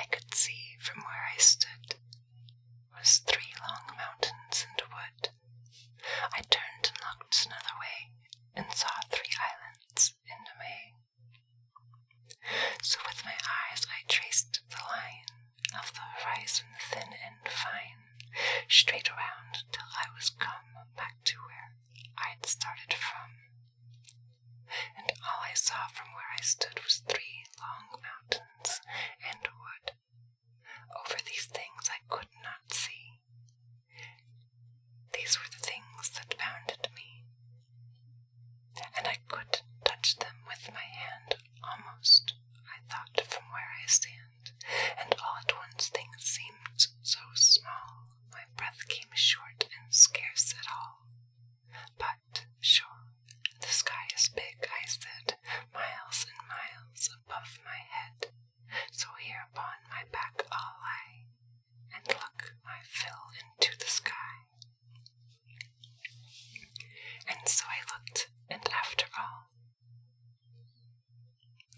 I could see from where I stood was 3 long mountains and a wood. I turned and looked another way, and saw 3 islands in a way. So with my eyes I traced the line of the horizon thin and fine, straight around till I was come back to where I had started from. And all I saw from where I stood was 3 long mountains and a wood. Over these things I could not see. These were the things that bounded me, and I could touch them with my hand almost, I thought, from where I stand, and all at once things seemed so small, my breath came short and scarce at all. But, sure, the sky is big, I said, miles and miles above my head, so here upon my back I'll lie, and look my fill into the sky. And so I looked, and after all,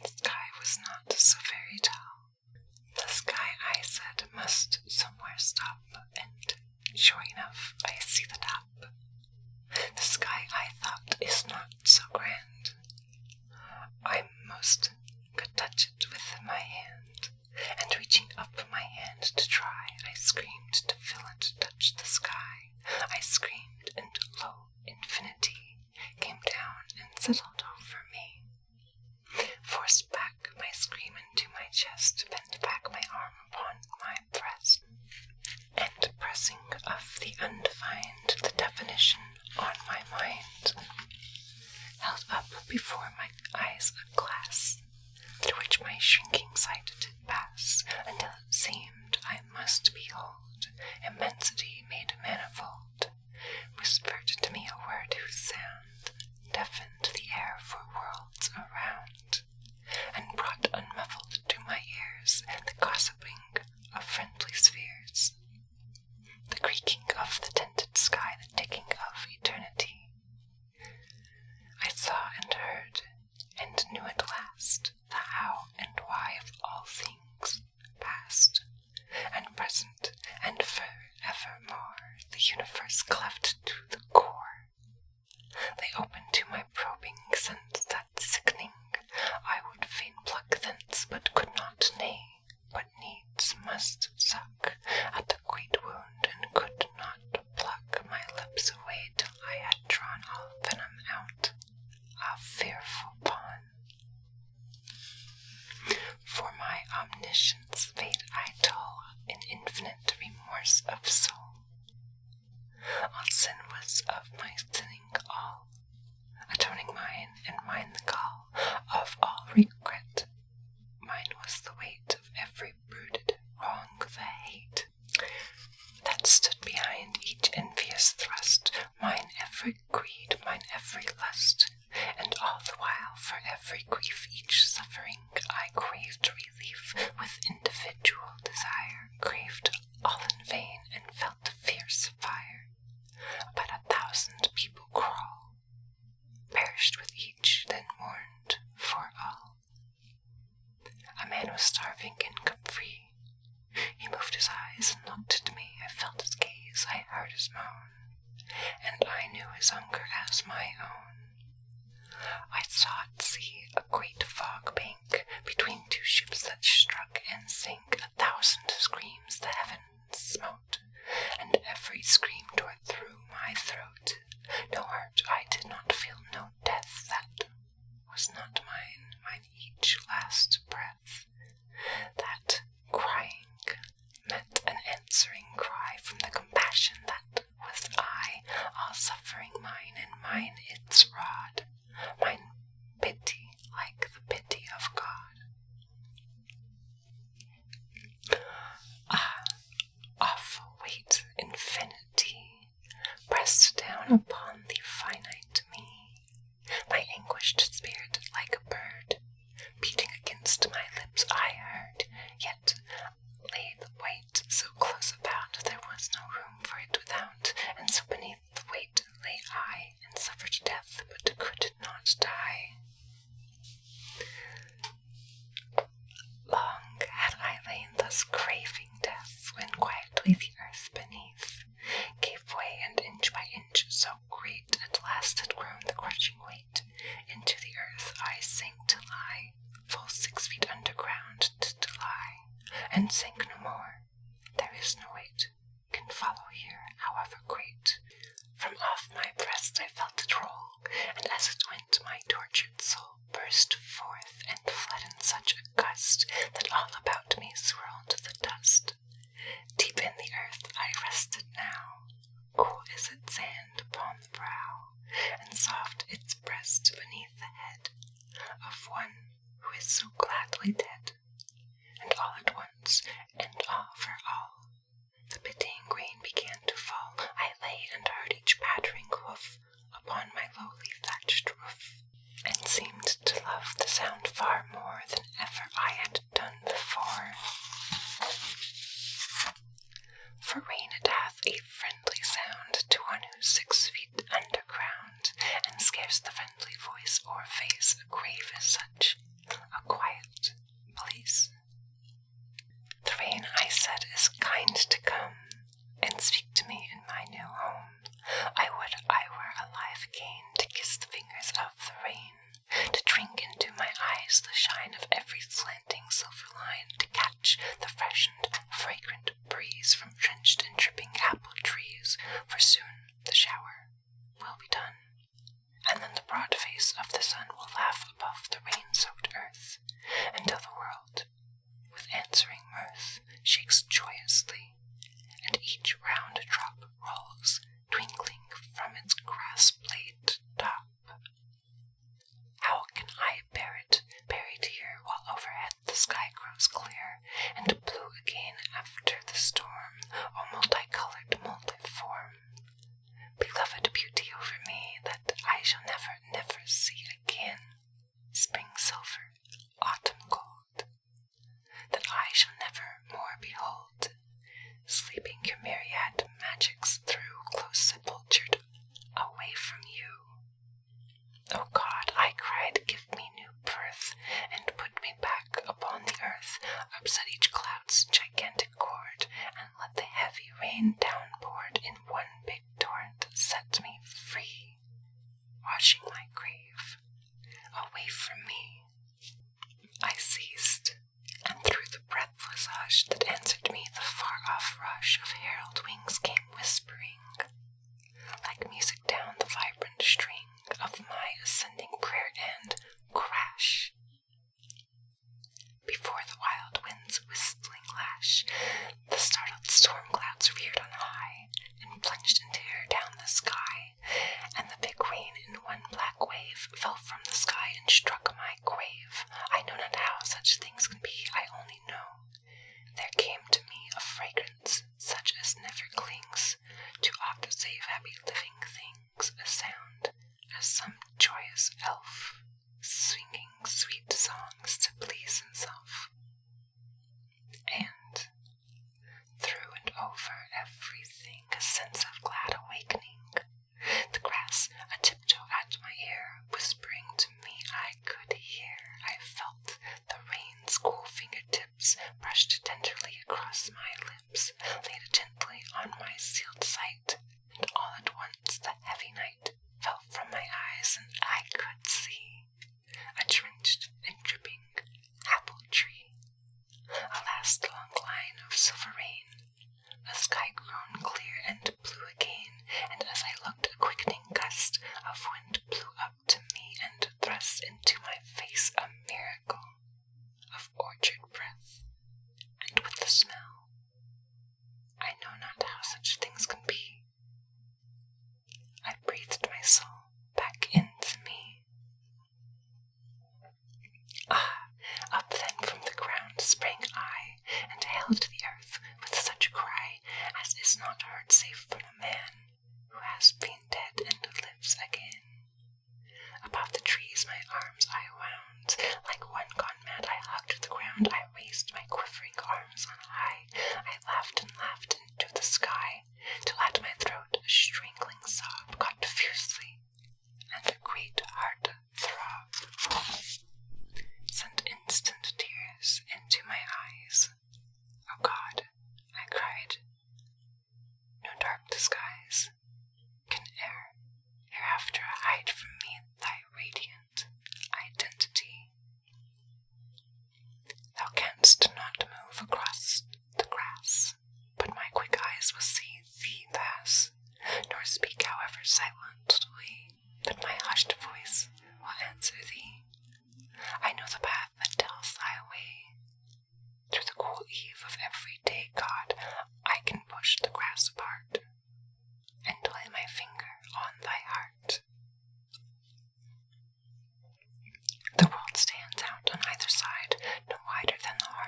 the sky was not so very tall. The sky, I said, must somewhere stop, and sure enough, I see the top. The sky, I thought, is not so grand. I most could touch it with my hand, and reaching up my hand to try, I screamed to feel it touch the sky. I screamed, and lo, infinity came down and settled over me. Forced back my scream into my chest, bent back my arm upon my breast, and pressing of the undefined the definition on my mind, held up before my eyes a glass, through which my shrinking sight did pass, until it seemed I must behold immensity made manifold, whispered to me a word whose sound deafened the air for worlds around, and brought unmuffled to my ears the gossiping of friendly spheres, the creaking of the tinted sky, the ticking of eternity. I saw and heard, and knew at last the how and why of all things, past and present and forevermore, the universe cleft to the core. They opened to my probing sense that sickening I would fain pluck thence, but could not, nay, but needs must suck at the great wound, and could not pluck my lips away till I had drawn all venom out. Ah, fearful pawn! For my omniscience fate I toll in infinite remorse of soul. All sin was of my sinning all, atoning mine, and mine the gall of all regret. Mine was the weight of every brooded wrong, the hate that stood behind each envious thrust, mine every greed, mine every lust, and all the while for every grief, each suffering, I craved relief with individual desire, craved all in vain, and felt fierce fire. But 1,000 people crawl, perished with each, then mourned for all. A man was starving and come free. He moved his eyes and looked at me. I felt his gaze, I heard his moan, and I knew his hunger as my own. I saw at sea a great fog bank between 2 ships that struck and sank. 1,000 screams the heavens smote, and every scream tore through my throat. No hurt I did not feel, no death that was not mine, mine each last breath. That crying met an answering cry from the compassion that was I, all suffering mine, and mine its rod, mine pity like the pity of God. Ah, awful weight, infinity, pressed down upon the finite me, my anguished spirit like a bird, beating against my lips I heard, yet lay the weight so close about, there was no room for it without, and so beneath the weight lay I, and suffered death, but could not die. Long had I lain thus Suddenly the earth beneath gave way, and inch by inch, so great at last had grown the crushing weight. Into the earth I sank to lie, full 6 feet underground to lie, and sank no more. There is no weight can follow here, however great. From off my breast I felt it roll, and as it went my tortured soul burst forth and fled in such a gust that all about me swirled the dust. Deep in the earth I rested now, cool is its sand upon the brow, and soft its breast beneath the head of one who is so gladly dead. And all at once, and all for all, the pitying rain began to fall. I lay and heard each pattering hoof upon my lowly thatched roof, and seemed to love the sound far more than ever I had done before. For rain it hath a friendly sound to one who's 6 feet underground, and scarce the friendly voice or face a grave as such, a quiet place. The rain, I said, is kind to come and speak to me in my new home. I would I were alive again, to kiss the fingers of the rain, to drink into my eyes the shine of every slanting silver line, to catch the freshened, fragrant breeze from drenched and dripping apple trees, for soon the shower will be done, and then the broad face of the sun will laugh above the rain-soaked earth, until the world, with answering mirth, shakes joyously, and each round drop rolls, twinkling from its grass-blade top. How can I bear it, buried here, while overhead the sky grows clear, and blue again after the storm, O multicolored, multiform? Beloved beauty over me, that I shall never, never see again, spring silver, autumn gold, that I shall never more behold, sleeping your myriad magics through, close sepultured away from you. O God, I cried, give me new birth, and put me back upon the earth, upset each cloud's gigantic cord, and let the heavy rain downpoured in one big torrent set me free, washing my grave away from me. I ceased, and through the breathless hush that answered me the far-off rush of herald wings came whispering, like music down the vibrant string of my ascending prayer, and crash! Before the wild wind's whistling lash, the startled storm clouds reared on high, and plunged in terror down the sky, and the big rain in one black wave fell from the sky and struck my grave. I know not how such things can be, I only know there came to me a fragrance such as never clings to aught save happy living things, a sound as some joyous elf singing sweet songs to please himself. And through and over everything a sense of glad awakening, the grass a tiptoe at my ear, whispering to me I could hear. I felt the rain's cool fingertips brushed tenderly across my lips, laid gently on my sealed sight, and all at once the heavy night fell from my eyes, and I could see a drenched and dripping apple tree, a last long line of silver rain, a sky grown clear and blue again, and as I looked, a quickening gust of wind blew up to me and thrust into my face a miracle of orchard breath, and with the smell, I know not how such things can be, I breathed my soul back into me. Ah, up then from the ground sprang I, and hailed the earth with such a cry as is not heard save from a man who has been dead and lives again. Above the trees my arms I wound, like one gone mad I hugged the ground. I raised my quivering arms on high, I laughed and laughed into the sky, till at my throat a strangling sob caught fiercely, and a great heart throb sent instant tears into my eyes. O God, I cried, no dark disguise can hereafter hide from me thy radiant identity. Thou canst not move across the grass, but my quick eyes will see thee pass, nor speak however silently, but my hushed voice will answer thee. I know the path that tells thy way. Through the cool eve of every day, God, I can push the grass apart and lay my finger on thy heart. The world stands out on either side, no wider than the heart.